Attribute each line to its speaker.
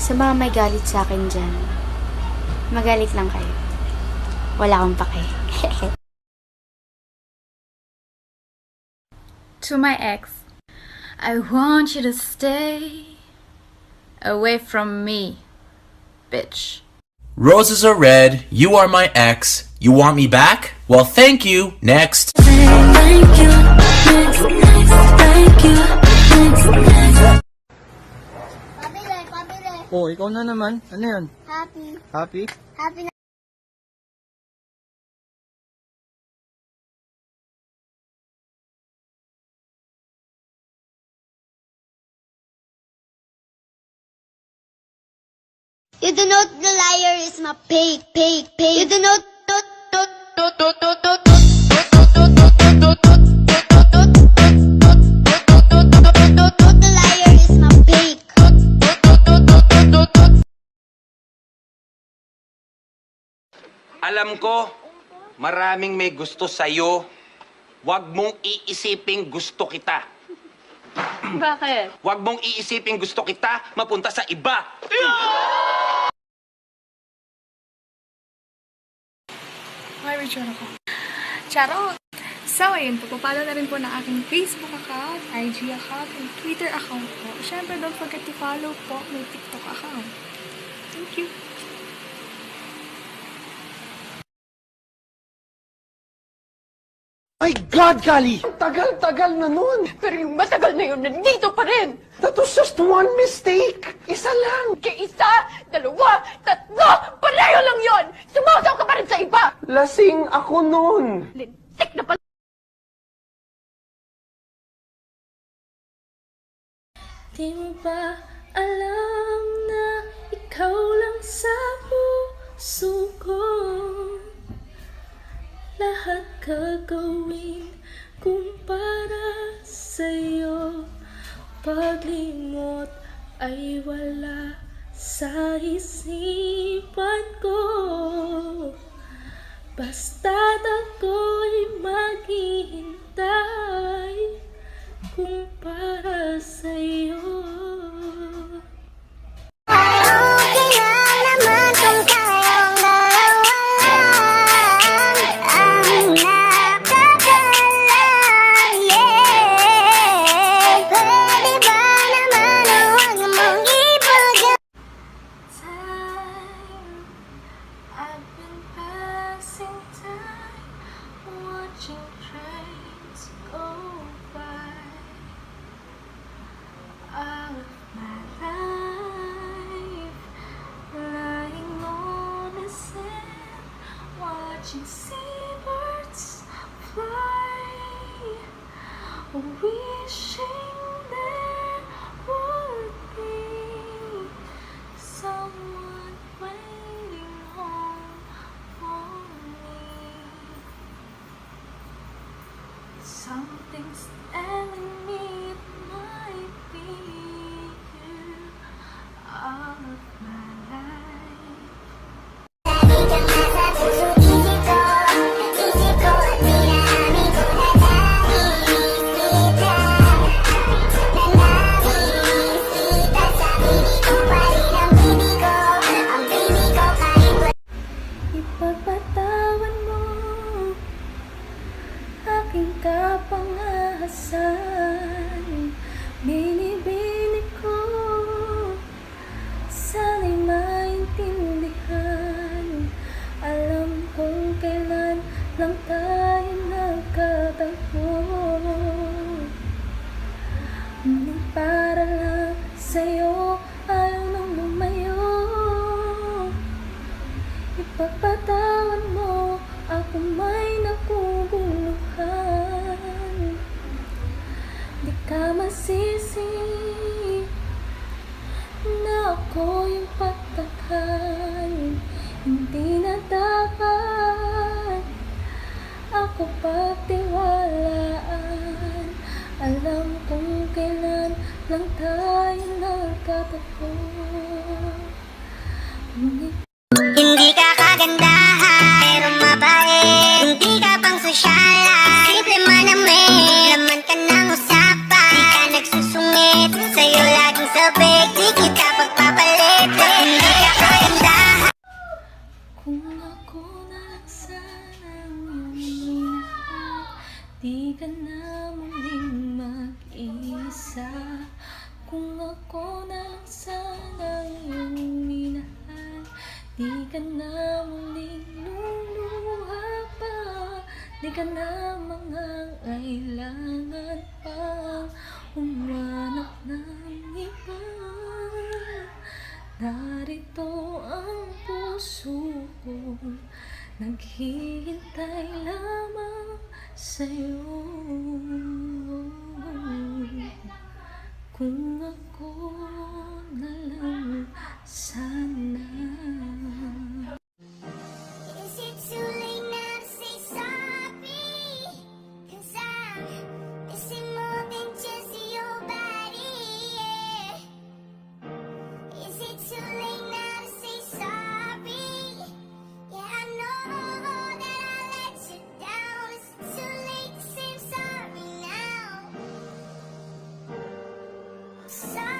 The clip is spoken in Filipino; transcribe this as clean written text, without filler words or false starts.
Speaker 1: Sa mga may galit sa akin dyan, magalit lang kayo. Wala akong pake.
Speaker 2: To my ex, I want you to stay away from me, bitch.
Speaker 3: Roses are red, you are my ex. You want me back? Well, thank you. Next.
Speaker 4: Thank you, next, thank you, next.
Speaker 5: Pabili.
Speaker 6: Oh, ikaw na naman. Ano yan?
Speaker 5: Happy.
Speaker 6: Happy?
Speaker 5: Happy na. You do not the liar is my pig. You do not the liar is my pig.
Speaker 7: Alam ko, maraming may gusto sa'yo. Huwag mong iisiping gusto kita.
Speaker 2: Bakit?
Speaker 7: Huwag mong iisiping gusto kita mapunta sa iba.
Speaker 2: Hi, Richard ako. Charot! So, ayun po, papalo na rin po ng aking Facebook account, IG account, and Twitter account po. Siyempre, don't forget to follow po my TikTok account. Thank you!
Speaker 8: My God, Kali! Tagal-tagal na nun!
Speaker 9: Pero yung matagal na yun, nandito pa rin!
Speaker 8: That was just one mistake! Isa lang!
Speaker 9: Kaya isa, dalawa, tatlo, palayo lang yon! Sumasaw ka pa rin sa iba!
Speaker 8: Lasing ako nun!
Speaker 9: Lintik na pala!
Speaker 4: Di mo ba alam na ikaw lang sa puso ko? Lahat gagawin kung para sa'yo. Paglimot ay wala sa isipan ko. Basta't ako'y maghihintay kung para sa'yo. Okay na naman kung tayong dalawa ang nakakalan, yeah. Pwede ba naman huwag mong ipag- Time, I've been passing time, watching trains go by. All of my life, lying on the sand, watching seabirds fly, wishing there would be someone waiting home for me. Something's telling me it might be you all of my life. Ipagpatawan mo aking kapangahasan, binibini ko, sana'y maintindihan. Alam kong kailan lang tayo nagkatagpo, ngunit para lang sa'yo ayaw nang lumayo. Ipagpatawan mo ako may naguguluhan. Di ka masisi na ako yung pagtakhan. Hindi na dapat ako pagtiwalaan. Alam kong kailan lang tayo nagkatagpo, ngunit hindi ka kagandahan, pero mabait. Hindi ka pang sosyala, simple man ang may laman ka ng usapan. Di ka nagsusungit, sa'yo laging sabik. Di kita pagpapalit.
Speaker 6: ako na lang sana iyong minahal, di ka na muling luluha pa, di ka na mangangailangan pa humanap ng iba. Narito ang puso ko, naghihintay lamang sa'yo. Kung ako na lang sana.
Speaker 4: Is it too late now to say sorry? 'Cause I'm missing more than just your body, yeah. Is it too late now to say sorry? Yeah, I know that I let you down. Is it too late to say I'm sorry now? Sorry.